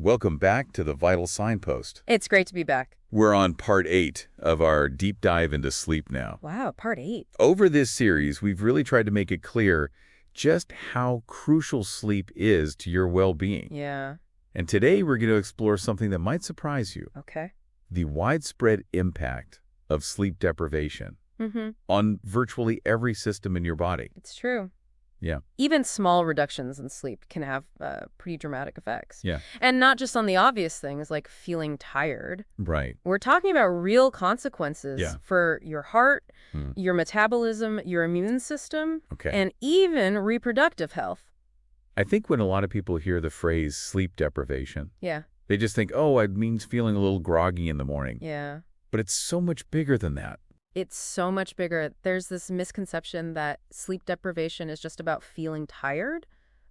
welcome back to the Vital Signpost. It's great to be back. We're on part 8 of our deep dive into sleep now. Wow, part 8. Over this series, we've really tried to make it clear just how crucial sleep is to your well-being. Yeah. And today we're going to explore something that might surprise you. Okay. The widespread impact of sleep deprivation on virtually every system in your body. It's true. Yeah. Even small reductions in sleep can have pretty dramatic effects. Yeah. And not just on the obvious things like feeling tired. Right. We're talking about real consequences for your heart, your metabolism, your immune system, and even reproductive health. I think when a lot of people hear the phrase sleep deprivation, Yeah. they just think, oh, it means feeling a little groggy in the morning. Yeah. But it's so much bigger than that. It's so much bigger. There's this misconception that sleep deprivation is just about feeling tired,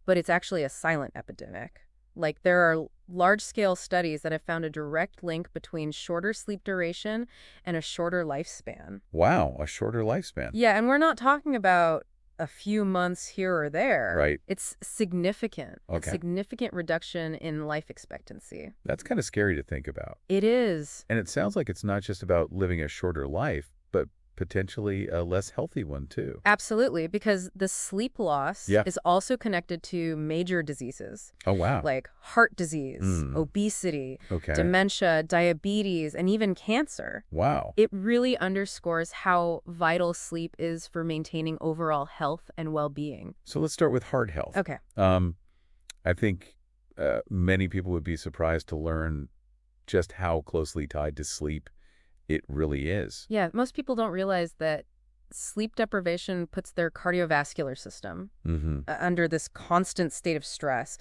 but it's actually a silent epidemic. Like, there are large-scale studies that have found a direct link between shorter sleep duration and a shorter lifespan. Wow, a shorter lifespan. Yeah, and we're not talking about a few months here or there. Right. It's significant. Okay. A significant reduction in life expectancy. That's kind of scary to think about. It is. And it sounds like it's not just about living a shorter life, but potentially a less healthy one, too. Absolutely, because the sleep loss is also connected to major diseases. Oh, wow. Like heart disease, obesity, Okay. dementia, diabetes, and even cancer. Wow. It really underscores how vital sleep is for maintaining overall health and well-being. So let's start with heart health. Okay. I think many people would be surprised to learn just how closely tied to sleep it really is. Yeah, most people don't realize that sleep deprivation puts their cardiovascular system under this constant state of stress.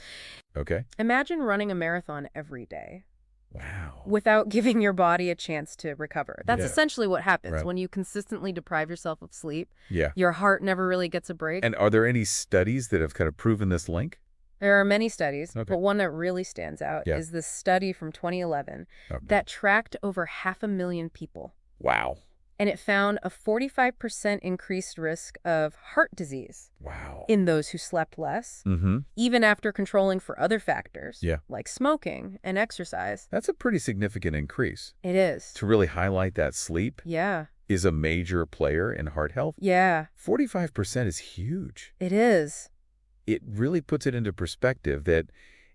Okay. Imagine running a marathon every day. Wow. Without giving your body a chance to recover. That's essentially what happens when you consistently deprive yourself of sleep. Yeah. Your heart never really gets a break. And are there any studies that have kind of proven this link? There are many studies, but one that really stands out is this study from 2011 that tracked over 500,000 people. Wow. And it found a 45% increased risk of heart disease in those who slept less, even after controlling for other factors like smoking and exercise. That's a pretty significant increase. It is. To really highlight that sleep is a major player in heart health. Yeah. 45% is huge. It is. It really puts it into perspective that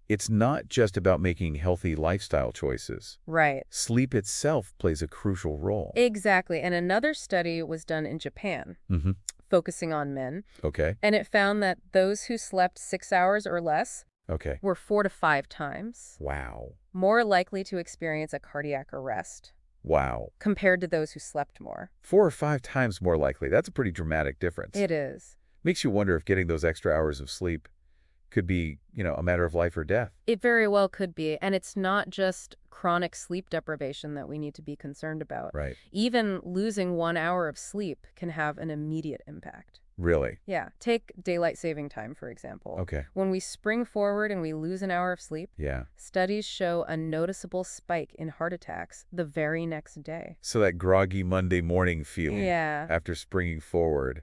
it's not just about making healthy lifestyle choices. Right. Sleep itself plays a crucial role. Exactly. And another study was done in Japan, focusing on men. Okay. And it found that those who slept 6 hours or less were 4 to 5 times more likely to experience a cardiac arrest. Wow. Compared to those who slept more. 4 or 5 times more likely. That's a pretty dramatic difference. It is. Makes you wonder if getting those extra hours of sleep could be, a matter of life or death. It very well could be. And it's not just chronic sleep deprivation that we need to be concerned about. Right. Even losing 1 hour of sleep can have an immediate impact. Really? Yeah. Take daylight saving time, for example. Okay. When we spring forward and we lose an hour of sleep, studies show a noticeable spike in heart attacks the very next day. So that groggy Monday morning feeling after springing forward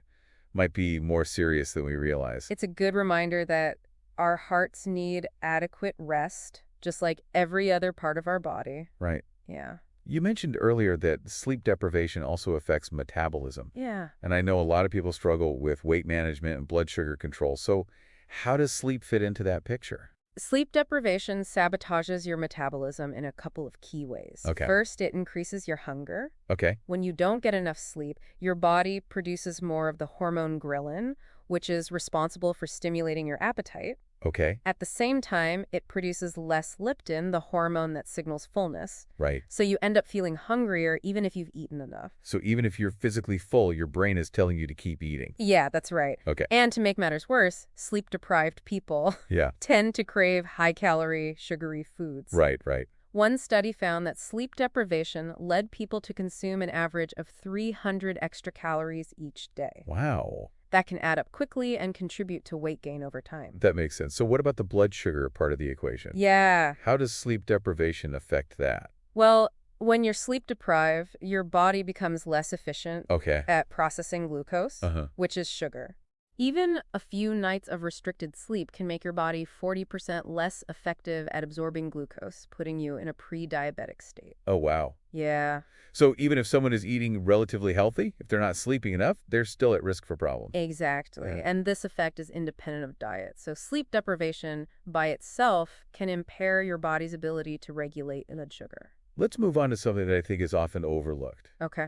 might be more serious than we realize. It's a good reminder that our hearts need adequate rest, just like every other part of our body. Right. Yeah. You mentioned earlier that sleep deprivation also affects metabolism. Yeah. And I know a lot of people struggle with weight management and blood sugar control. So how does sleep fit into that picture? Sleep deprivation sabotages your metabolism in a couple of key ways. Okay. First, it increases your hunger. Okay. When you don't get enough sleep, your body produces more of the hormone ghrelin, which is responsible for stimulating your appetite. Okay. At the same time, it produces less leptin, the hormone that signals fullness. Right. So you end up feeling hungrier even if you've eaten enough. So even if you're physically full, your brain is telling you to keep eating. Yeah, that's right. Okay. And to make matters worse, sleep-deprived people tend to crave high-calorie, sugary foods. Right, right. One study found that sleep deprivation led people to consume an average of 300 extra calories each day. Wow. That can add up quickly and contribute to weight gain over time. That makes sense. So what about the blood sugar part of the equation? Yeah. How does sleep deprivation affect that? Well, when you're sleep deprived, your body becomes less efficient at processing glucose, which is sugar. Even a few nights of restricted sleep can make your body 40% less effective at absorbing glucose, putting you in a pre-diabetic state. Oh, wow. Yeah, So even if someone is eating relatively healthy, if they're not sleeping enough, they're still at risk for problems. exactly. Yeah. And this effect is independent of diet. So sleep deprivation by itself can impair your body's ability to regulate blood sugar. Let's move on to something that I think is often overlooked. Okay.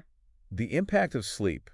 The impact of sleep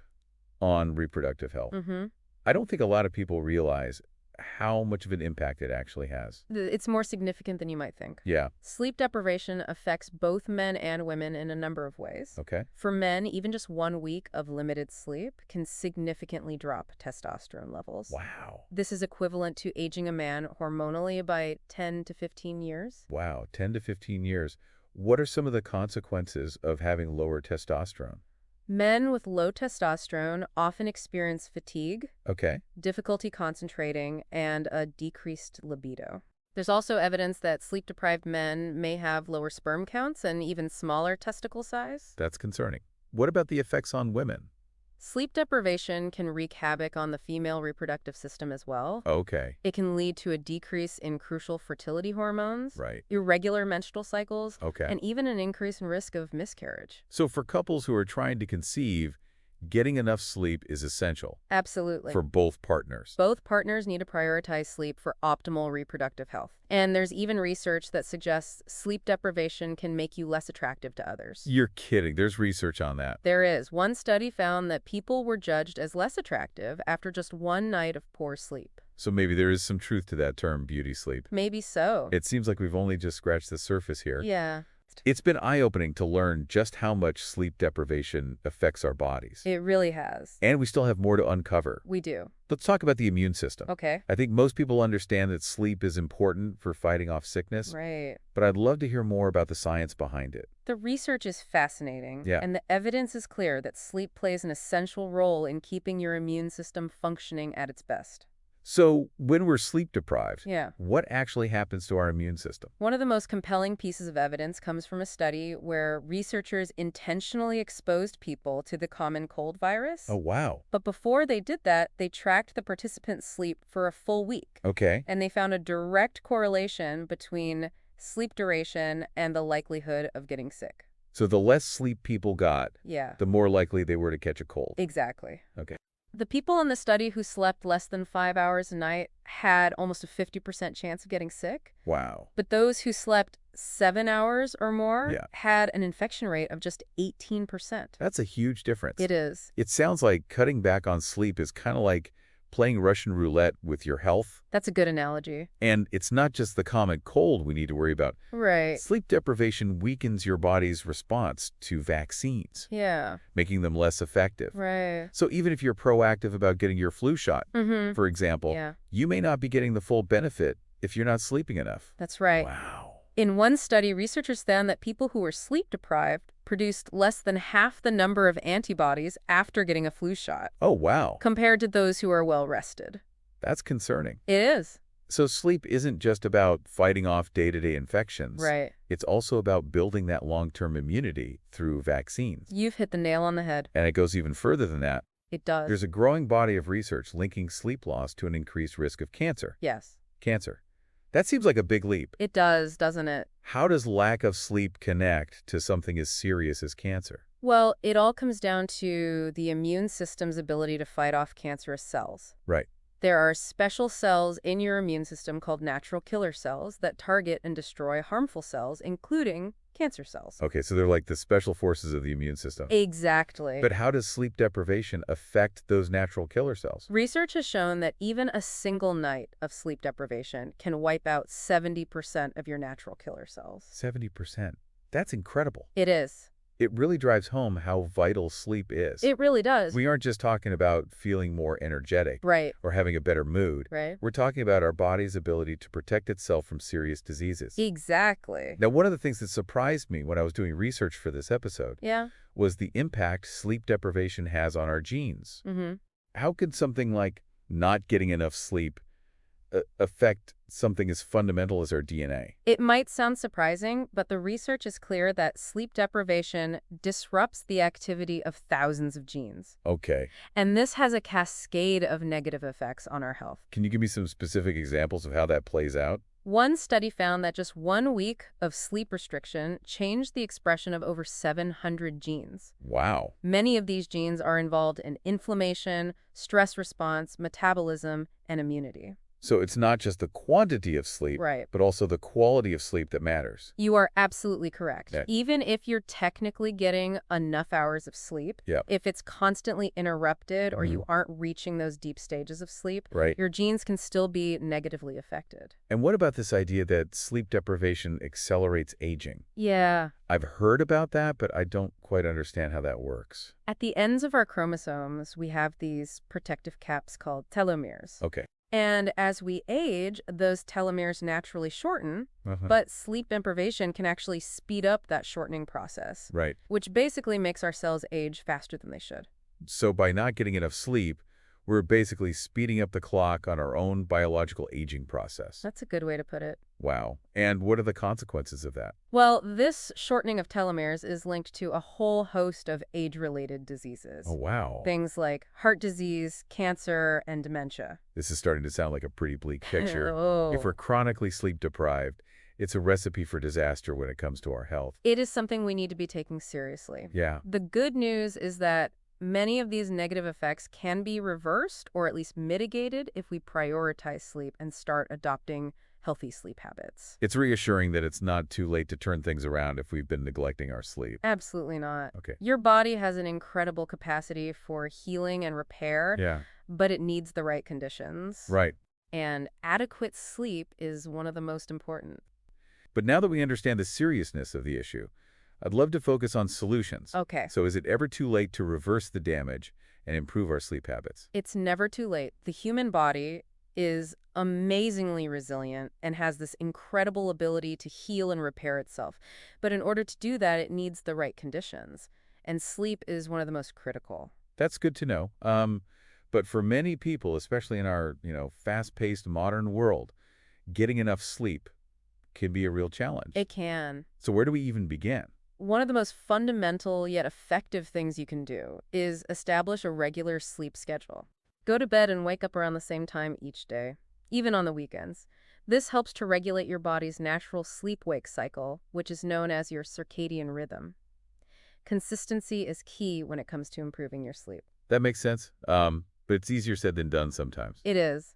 on reproductive health. Mm-hmm. I don't think a lot of people realize how much of an impact it actually has. It's more significant than you might think. Yeah. Sleep deprivation affects both men and women in a number of ways. Okay. For men, even just 1 week of limited sleep can significantly drop testosterone levels. Wow. This is equivalent to aging a man hormonally by 10 to 15 years. Wow. 10 to 15 years. What are some of the consequences of having lower testosterone? Men with low testosterone often experience fatigue, Okay. difficulty concentrating, and a decreased libido. There's also evidence that sleep-deprived men may have lower sperm counts and even smaller testicle size. That's concerning. What about the effects on women? Sleep deprivation can wreak havoc on the female reproductive system as well. Okay. It can lead to a decrease in crucial fertility hormones, Right. irregular menstrual cycles, Okay. and even an increase in risk of miscarriage. So for couples who are trying to conceive, getting enough sleep is essential Absolutely. for both partners. Both partners need to prioritize sleep for optimal reproductive health. And there's even research that suggests sleep deprivation can make you less attractive to others. You're kidding. There's research on that. There is. One study found that people were judged as less attractive after just one night of poor sleep. So maybe there is some truth to that term, beauty sleep. Maybe so. It seems like we've only just scratched the surface here. Yeah. It's been eye-opening to learn just how much sleep deprivation affects our bodies. It really has. And we still have more to uncover. We do. Let's talk about the immune system. Okay. I think most people understand that sleep is important for fighting off sickness, Right. but I'd love to hear more about the science behind it. The research is fascinating, Yeah. and the evidence is clear that sleep plays an essential role in keeping your immune system functioning at its best. So when we're sleep deprived, Yeah. what actually happens to our immune system? One of the most compelling pieces of evidence comes from a study where researchers intentionally exposed people to the common cold virus. Oh, wow. But before they did that, they tracked the participants' sleep for a full week. Okay. And they found a direct correlation between sleep duration and the likelihood of getting sick. So the less sleep people got, Yeah, the more likely they were to catch a cold. exactly. Okay. The people in the study who slept less than 5 hours a night had almost a 50% chance of getting sick. Wow. But those who slept 7 hours or more Yeah. had an infection rate of just 18%. That's a huge difference. It is. It sounds like cutting back on sleep is kind of like playing Russian roulette with your health. That's a good analogy. And it's not just the common cold we need to worry about. Right. Sleep deprivation weakens your body's response to vaccines, Yeah. making them less effective. Right. So even if you're proactive about getting your flu shot, Mm-hmm. for example, Yeah. you may not be getting the full benefit if you're not sleeping enough. That's right. Wow. In one study, researchers found that people who were sleep deprived produced less than half the number of antibodies after getting a flu shot Oh, wow. compared to those who are well rested. That's concerning. It is. So sleep isn't just about fighting off day-to-day infections. Right. It's also about building that long-term immunity through vaccines. You've hit the nail on the head. And it goes even further than that. It does. There's a growing body of research linking sleep loss to an increased risk of cancer. Yes. Cancer. That seems like a big leap. It does, doesn't it? How does lack of sleep connect to something as serious as cancer? Well, it all comes down to the immune system's ability to fight off cancerous cells. Right. There are special cells in your immune system called natural killer cells that target and destroy harmful cells, including cancer cells. Okay, so they're like the special forces of the immune system. Exactly. But how does sleep deprivation affect those natural killer cells? Research has shown that even a single night of sleep deprivation can wipe out 70% of your natural killer cells. 70%. That's incredible. It is. It really drives home how vital sleep is. It really does. We aren't just talking about feeling more energetic Right. or having a better mood. Right. We're talking about our body's ability to protect itself from serious diseases. Exactly. Now, one of the things that surprised me when I was doing research for this episode Yeah. was the impact sleep deprivation has on our genes. Mm-hmm. How could something like not getting enough sleep affect something as fundamental as our DNA? It might sound surprising, but the research is clear that sleep deprivation disrupts the activity of thousands of genes. Okay. And this has a cascade of negative effects on our health. Can you give me some specific examples of how that plays out? One study found that just 1 week of sleep restriction changed the expression of over 700 genes. Wow. Many of these genes are involved in inflammation, stress response, metabolism, and immunity. So it's not just the quantity of sleep, Right. but also the quality of sleep that matters. You are absolutely correct. Yeah. Even if you're technically getting enough hours of sleep, Yeah. if it's constantly interrupted or Mhm. you aren't reaching those deep stages of sleep, Right. your genes can still be negatively affected. And what about this idea that sleep deprivation accelerates aging? Yeah. I've heard about that, but I don't quite understand how that works. At the ends of our chromosomes, we have these protective caps called telomeres. Okay. And as we age, those telomeres naturally shorten, Uh-huh. but sleep deprivation can actually speed up that shortening process, Right. which basically makes our cells age faster than they should. So by not getting enough sleep, we're basically speeding up the clock on our own biological aging process. That's a good way to put it. Wow. And what are the consequences of that? Well, this shortening of telomeres is linked to a whole host of age-related diseases. Oh, wow. Things like heart disease, cancer, and dementia. This is starting to sound like a pretty bleak picture. Oh. If we're chronically sleep deprived, it's a recipe for disaster when it comes to our health. It is something we need to be taking seriously. Yeah. The good news is that many of these negative effects can be reversed or at least mitigated if we prioritize sleep and start adopting healthy sleep habits. It's reassuring that it's not too late to turn things around if we've been neglecting our sleep. Absolutely not. Okay. Your body has an incredible capacity for healing and repair, Yeah. but it needs the right conditions. Right. And adequate sleep is one of the most important. But now that we understand the seriousness of the issue, I'd love to focus on solutions. Okay. So is it ever too late to reverse the damage and improve our sleep habits? It's never too late. The human body is amazingly resilient and has this incredible ability to heal and repair itself. But in order to do that, it needs the right conditions. And sleep is one of the most critical. That's good to know. But for many people, especially in our, fast-paced modern world, getting enough sleep can be a real challenge. It can. So where do we even begin? One of the most fundamental yet effective things you can do is establish a regular sleep schedule. Go to bed and wake up around the same time each day, even on the weekends. This helps to regulate your body's natural sleep-wake cycle, which is known as your circadian rhythm. Consistency is key when it comes to improving your sleep. That makes sense. But it's easier said than done sometimes. It is.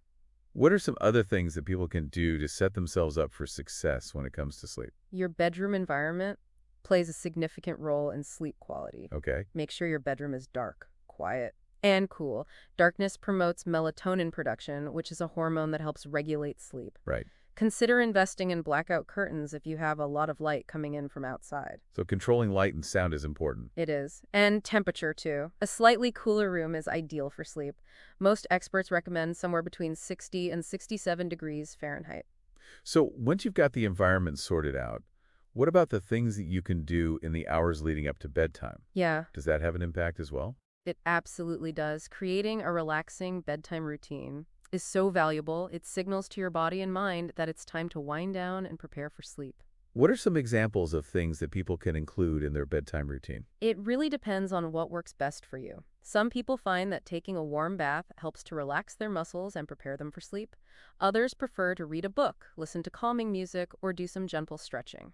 What are some other things that people can do to set themselves up for success when it comes to sleep? Your bedroom environment plays a significant role in sleep quality. Okay. Make sure your bedroom is dark, quiet, and cool. Darkness promotes melatonin production, which is a hormone that helps regulate sleep. Right. Consider investing in blackout curtains if you have a lot of light coming in from outside. So controlling light and sound is important. It is. And temperature, too. A slightly cooler room is ideal for sleep. Most experts recommend somewhere between 60 and 67 degrees Fahrenheit. So once you've got the environment sorted out, what about the things that you can do in the hours leading up to bedtime? Yeah, Does that have an impact as well? it absolutely does. Creating a relaxing bedtime routine is so valuable. It signals to your body and mind that it's time to wind down and prepare for sleep. What are some examples of things that people can include in their bedtime routine? It really depends on what works best for you. Some people find that taking a warm bath helps to relax their muscles and prepare them for sleep. Others prefer to read a book, listen to calming music, or do some gentle stretching.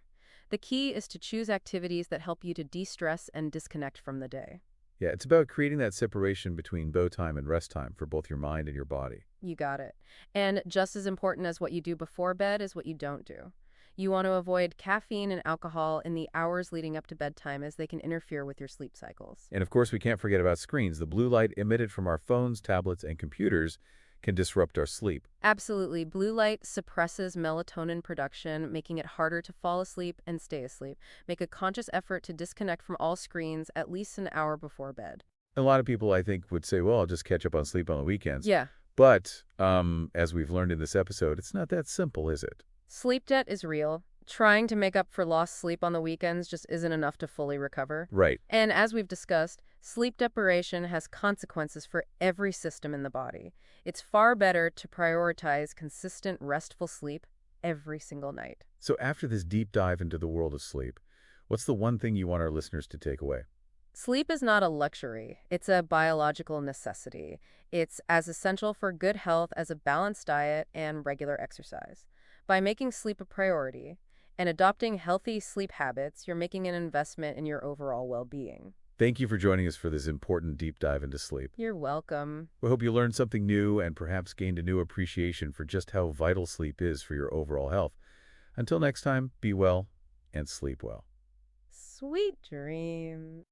The key is to choose activities that help you to de-stress and disconnect from the day. Yeah, it's about creating that separation between bow time and rest time for both your mind and your body. You got it. And just as important as what you do before bed is what you don't do. You want to avoid caffeine and alcohol in the hours leading up to bedtime as they can interfere with your sleep cycles. And of course, we can't forget about screens. The blue light emitted from our phones, tablets, and computers can disrupt our sleep. Absolutely. Blue light suppresses melatonin production, making it harder to fall asleep and stay asleep. Make a conscious effort to disconnect from all screens at least an hour before bed. A lot of people, I think, would say, well, I'll just catch up on sleep on the weekends. Yeah. But as we've learned in this episode, it's not that simple, is it? Sleep debt is real. Trying to make up for lost sleep on the weekends just isn't enough to fully recover. Right. And as we've discussed, Sleep deprivation has consequences for every system in the body. It's far better to prioritize consistent, restful sleep every single night. So after this deep dive into the world of sleep, what's the one thing you want our listeners to take away? Sleep is not a luxury, it's a biological necessity. It's as essential for good health as a balanced diet and regular exercise. By making sleep a priority and adopting healthy sleep habits, you're making an investment in your overall well being. Thank you for joining us for this important deep dive into sleep. You're welcome. We hope you learned something new and perhaps gained a new appreciation for just how vital sleep is for your overall health. Until next time, be well and sleep well. Sweet dreams.